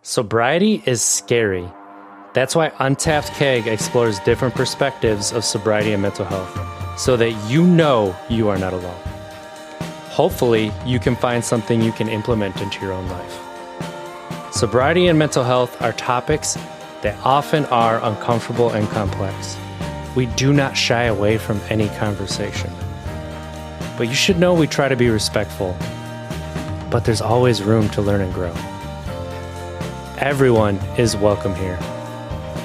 Sobriety is scary. That's why Untapped Keg explores different perspectives of sobriety and mental health so that you know you are not alone. Hopefully, you can find something you can implement into your own life. Sobriety and mental health are topics that often are uncomfortable and complex. We do not shy away from any conversation. But you should know we try to be respectful, but there's always room to learn and grow. Everyone is welcome here,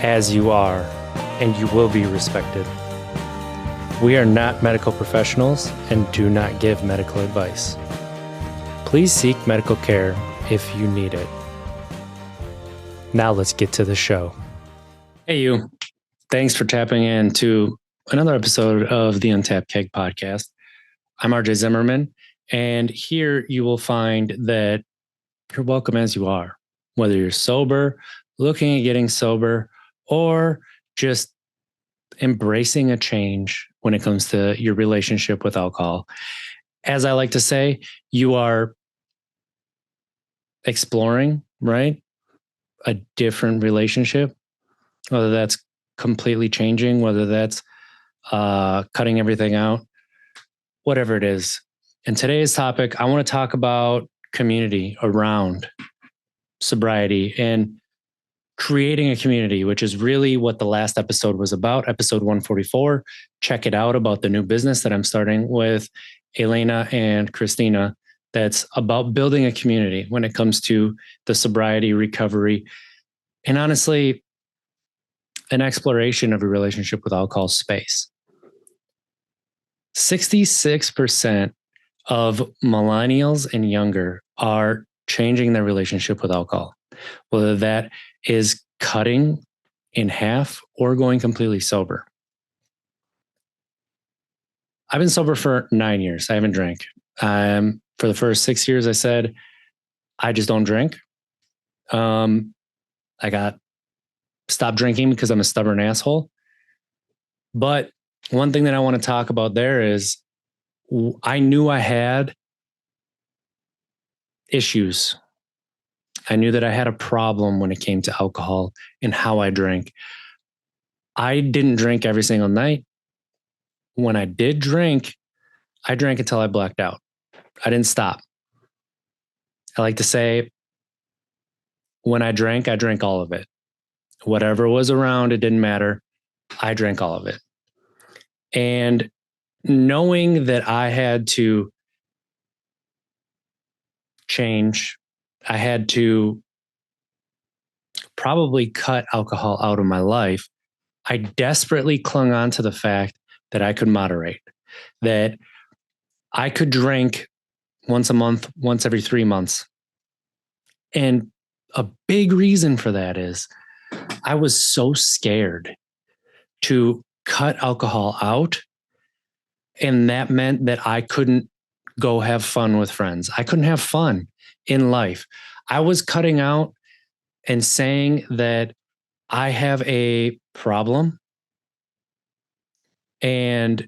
as you are, and you will be respected. We are not medical professionals and do not give medical advice. Please seek medical care if you need it. Now let's get to the show. Hey, you. Thanks for tapping into another episode of the Untapped Keg podcast. I'm RJ Zimmerman, and here you will find that you're welcome as you are, whether you're sober, looking at getting sober, or just embracing a change when it comes to your relationship with alcohol. As I like to say, you are exploring, right? A different relationship, whether that's completely changing, whether that's cutting everything out, whatever it is. In today's topic, I want to talk about community around sobriety and creating a community, which is really what the last episode was about, episode 144. Check it out about the new business that I'm starting with Elena and Christina. That's about building a community when it comes to the sobriety recovery. And honestly, an exploration of a relationship with alcohol space. 66% of millennials and younger are changing their relationship with alcohol, whether that is cutting in half or going completely sober. I've been sober for 9 years. I haven't drank. For the first 6 years, I said, I just don't drink. I got stopped drinking because I'm a stubborn asshole. But one thing that I want to talk about there is I knew I had issues. I knew that I had a problem when it came to alcohol and how I drank. I didn't drink every single night. When I did drink, I drank until I blacked out. I didn't stop. I like to say, when I drank all of it. Whatever was around, it didn't matter. I drank all of it. And knowing that I had to change, I had to probably cut alcohol out of my life, I desperately clung on to the fact that I could moderate, that I could drink once a month, once every 3 months. And a big reason for that is I was so scared to cut alcohol out. And that meant that I couldn't go have fun with friends. I couldn't have fun in life. I was cutting out and saying that I have a problem and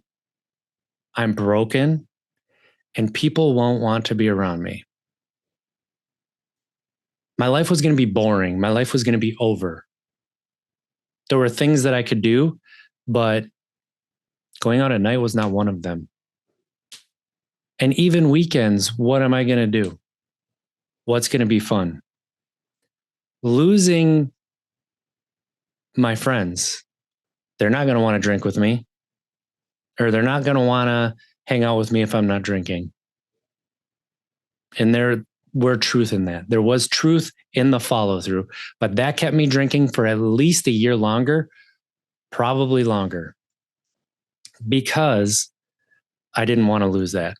I'm broken and people won't want to be around me. My life was going to be boring. My life was going to be over. There were things that I could do, but going out at night was not one of them. And even weekends, what am I going to do? What's going to be fun? Losing my friends. They're not going to want to drink with me, or they're not going to want to hang out with me if I'm not drinking. And there were truth in that. There was truth in the follow through, but that kept me drinking for at least a year longer, probably longer, because I didn't want to lose that.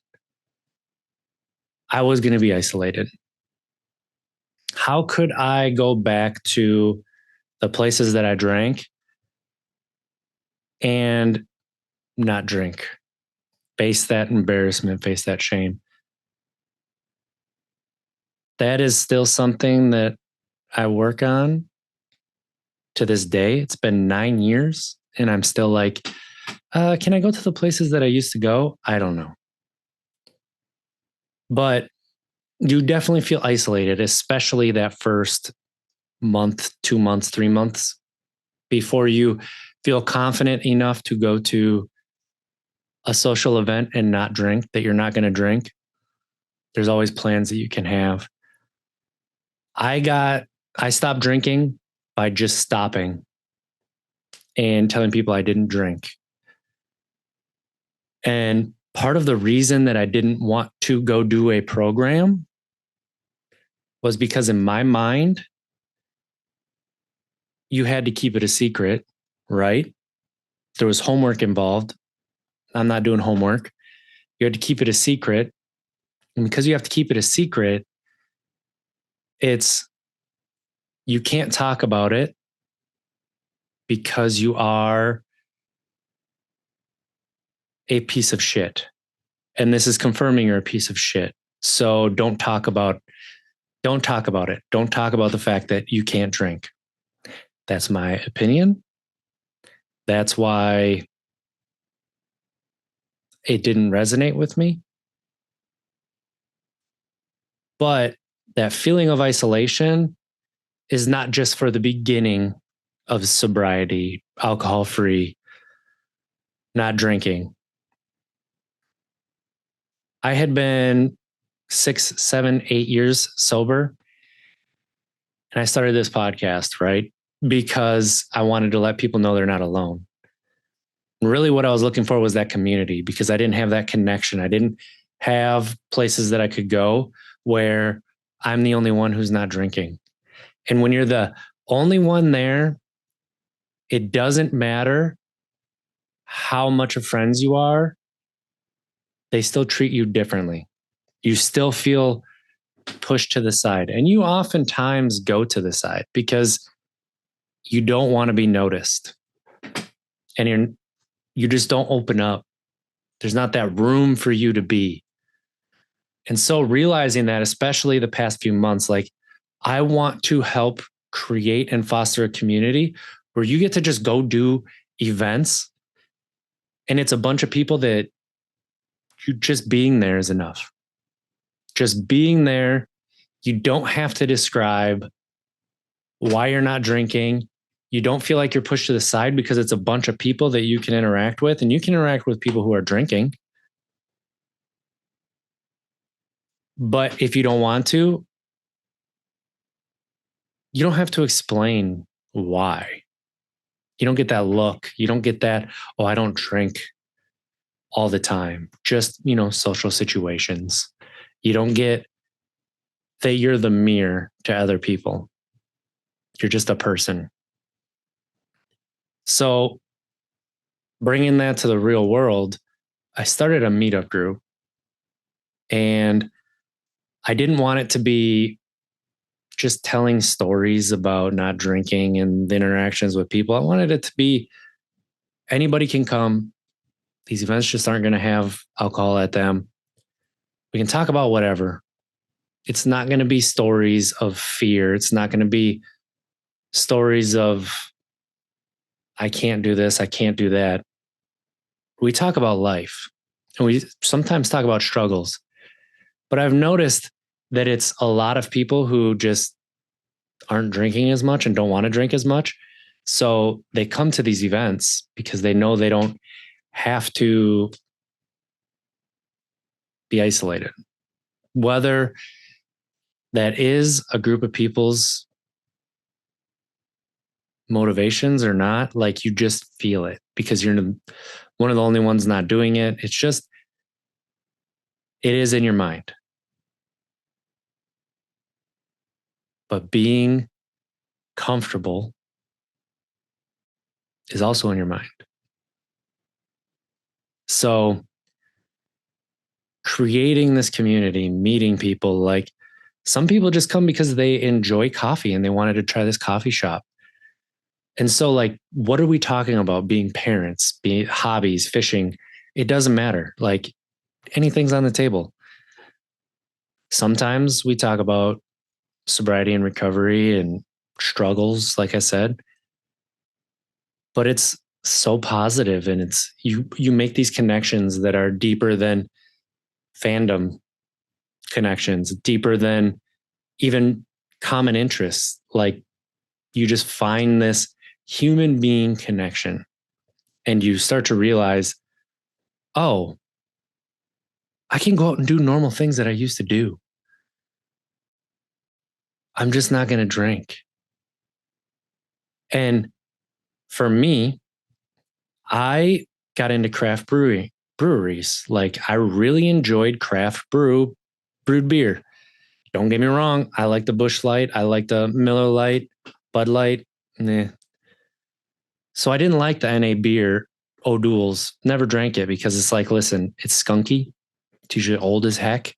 I was going to be isolated. How could I go back to the places that I drank and not drink? Face that embarrassment, face that shame. That is still something that I work on to this day. It's been 9 years and I'm still like, can I go to the places that I used to go? I don't know. But you definitely feel isolated, especially that first month, 2 months, 3 months before you feel confident enough to go to a social event and not drink, that you're not going to drink. There's always plans that you can have. I stopped drinking by just stopping and telling people I didn't drink. And part of the reason that I didn't want to go do a program was because in my mind, you had to keep it a secret, right? There was homework involved. I'm not doing homework. You had to keep it a secret. And because you have to keep it a secret, you can't talk about it because you are a piece of shit. And this is confirming you're a piece of shit. So don't talk about it. Don't talk about the fact that you can't drink. That's my opinion. That's why it didn't resonate with me. But that feeling of isolation is not just for the beginning of sobriety, alcohol-free, not drinking. I had been 6, 7, 8 years sober. And I started this podcast, right? Because I wanted to let people know they're not alone. And really what I was looking for was that community, because I didn't have that connection. I didn't have places that I could go where I'm the only one who's not drinking. And when you're the only one there, it doesn't matter how much of friends you are, they still treat you differently. You still feel pushed to the side. And you oftentimes go to the side because you don't want to be noticed. And you just don't open up. There's not that room for you to be. And so realizing that, especially the past few months, like I want to help create and foster a community where you get to just go do events. And it's a bunch of people that you just being there is enough. Just being there. You don't have to describe why you're not drinking. You don't feel like you're pushed to the side because it's a bunch of people that you can interact with, and you can interact with people who are drinking. But if you don't want to, you don't have to explain why. You don't get that look. You don't get that, oh, I don't drink all the time. Just, social situations. You don't get that you're the mirror to other people. You're just a person. So bringing that to the real world, I started a meetup group, and I didn't want it to be just telling stories about not drinking and the interactions with people. I wanted it to be anybody can come. These events just aren't going to have alcohol at them. We can talk about whatever. It's not going to be stories of fear. It's not going to be stories of, I can't do this, I can't do that. We talk about life, and we sometimes talk about struggles. But I've noticed that it's a lot of people who just aren't drinking as much and don't want to drink as much. So they come to these events because they know they don't have to be isolated. Whether that is a group of people's motivations or not, like you just feel it because you're one of the only ones not doing it. It's just, it is in your mind. But being comfortable is also in your mind. So creating this community, meeting people, like some people just come because they enjoy coffee and they wanted to try this coffee shop. And so like, what are we talking about? Being parents, being hobbies, fishing, it doesn't matter. Like anything's on the table. Sometimes we talk about sobriety and recovery and struggles, like I said, but it's so positive, and it's you make these connections that are deeper than fandom connections, deeper than even common interests. Like you just find this human being connection and you start to realize, oh, I can go out and do normal things that I used to do. I'm just not going to drink. And for me, I got into craft breweries. Like I really enjoyed brewed beer. Don't get me wrong. I like the Busch Light. I like the Miller Light, Bud Light. Nah. So I didn't like the NA beer, O'Doul's. Never drank it because it's like, listen, it's skunky. It's usually old as heck.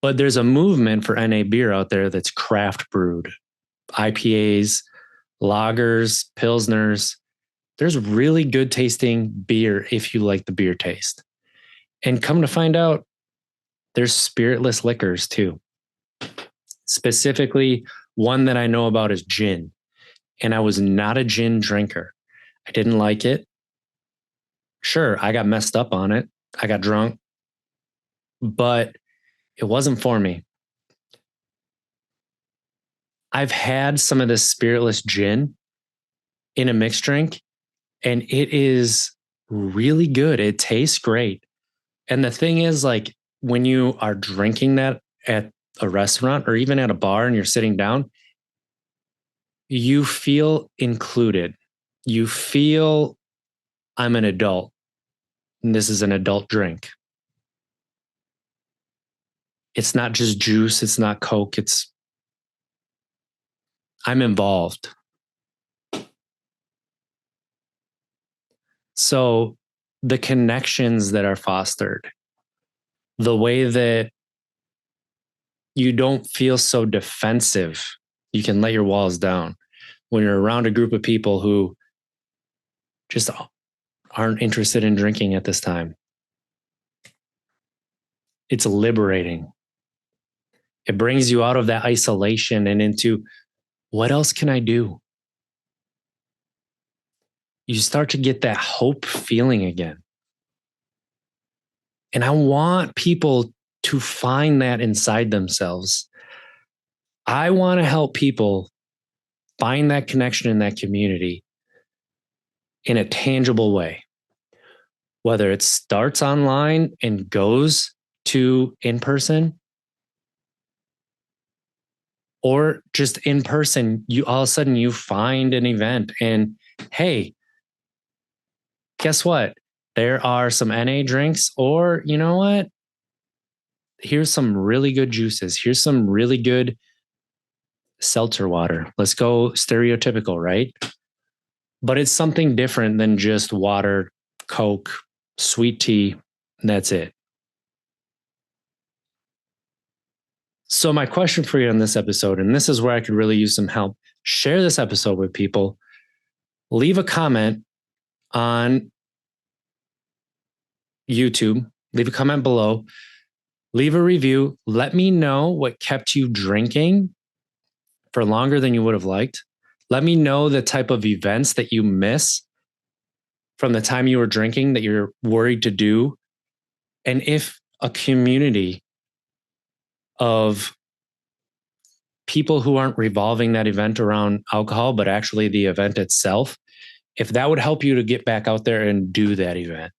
But there's a movement for NA beer out there that's craft brewed. IPAs, lagers, pilsners. There's really good tasting beer if you like the beer taste. And come to find out, there's spiritless liquors too. Specifically, one that I know about is gin. And I was not a gin drinker. I didn't like it. Sure, I got messed up on it. I got drunk, but it wasn't for me. I've had some of this spiritless gin in a mixed drink, and it is really good. It tastes great. And the thing is, like, when you are drinking that at a restaurant or even at a bar and you're sitting down, you feel included. You feel I'm an adult and this is an adult drink. It's not just juice. It's not Coke. I'm involved. So the connections that are fostered, the way that you don't feel so defensive, you can let your walls down when you're around a group of people who just aren't interested in drinking at this time. It's liberating. It brings you out of that isolation and into what else can I do? You start to get that hope feeling again. And I want people to find that inside themselves. I want to help people find that connection in that community in a tangible way, whether it starts online and goes to in person, or just in person, you all of a sudden you find an event and hey, guess what? There are some NA drinks, or you know what? Here's some really good juices. Here's some really good seltzer water. Let's go stereotypical, right? But it's something different than just water, Coke, sweet tea, and that's it. So, my question for you on this episode, and this is where I could really use some help, share this episode with people, leave a comment on YouTube, leave a comment below, leave a review. Let me know what kept you drinking for longer than you would have liked. Let me know the type of events that you miss from the time you were drinking that you're worried to do. And if a community of people who aren't revolving that event around alcohol, but actually the event itself, if that would help you to get back out there and do that event.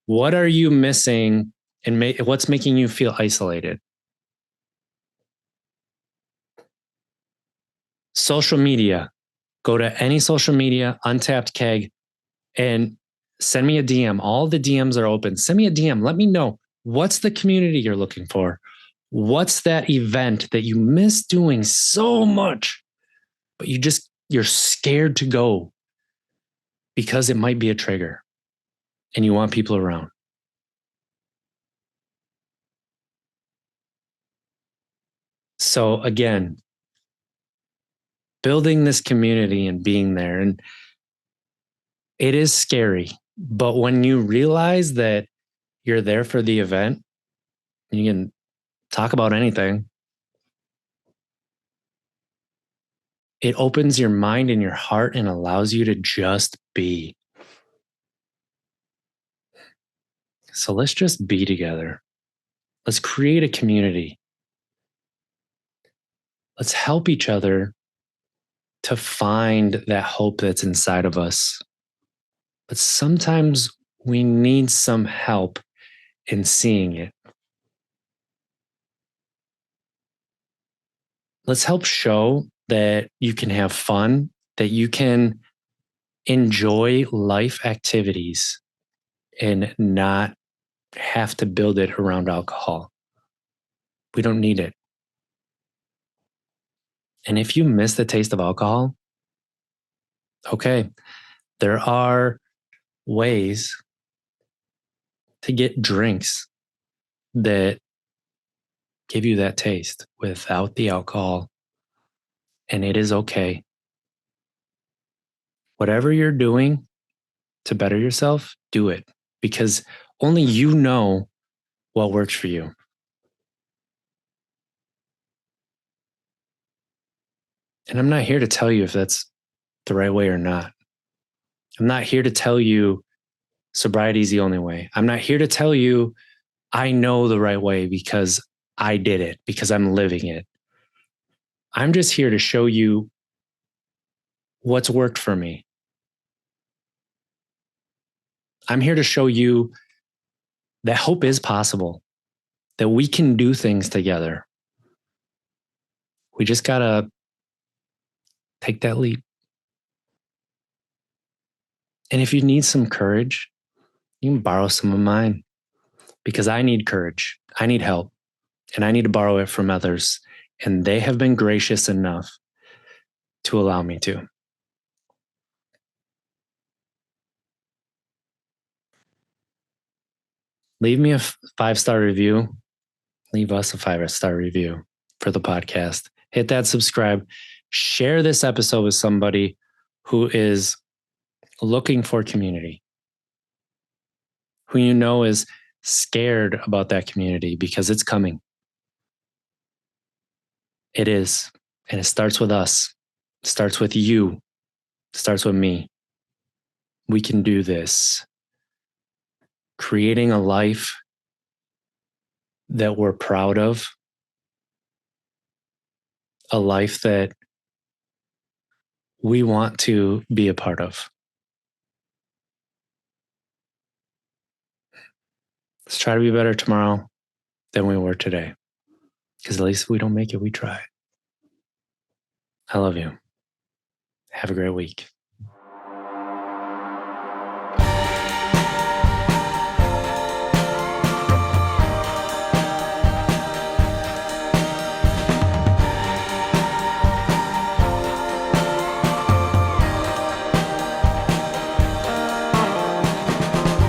What are you missing and what's making you feel isolated? Social media. Go to any social media, Untapped Keg, and send me a DM. All the DMs are open. Send me a DM. Let me know what's the community you're looking for. What's that event that you miss doing so much, but you're scared to go because it might be a trigger and you want people around. So again, building this community and being there, and it is scary, but when you realize that you're there for the event, you can talk about anything. It opens your mind and your heart and allows you to just be. So let's just be together. Let's create a community. Let's help each other to find that hope that's inside of us. But sometimes we need some help in seeing it. Let's help show that you can have fun, that you can enjoy life activities and not have to build it around alcohol. We don't need it. And if you miss the taste of alcohol, okay, there are ways to get drinks that give you that taste without the alcohol. And it is okay. Whatever you're doing to better yourself, do it because only you know what works for you. And I'm not here to tell you if that's the right way or not. I'm not here to tell you sobriety is the only way. I'm not here to tell you I know the right way because I did it, because I'm living it. I'm just here to show you what's worked for me. I'm here to show you that hope is possible, that we can do things together. We just got to take that leap. And if you need some courage, you can borrow some of mine because I need courage. I need help and I need to borrow it from others. And they have been gracious enough to allow me to. Leave me a 5-star review. Leave us a 5-star review for the podcast. Hit that subscribe. Share this episode with somebody who is looking for community, who you know is scared about that community because it's coming. It is. And it starts with us. It starts with you. It starts with me. We can do this. Creating a life that we're proud of, a life that we want to be a part of. Let's try to be better tomorrow than we were today. Because at least if we don't make it, we try. I love you. Have a great week.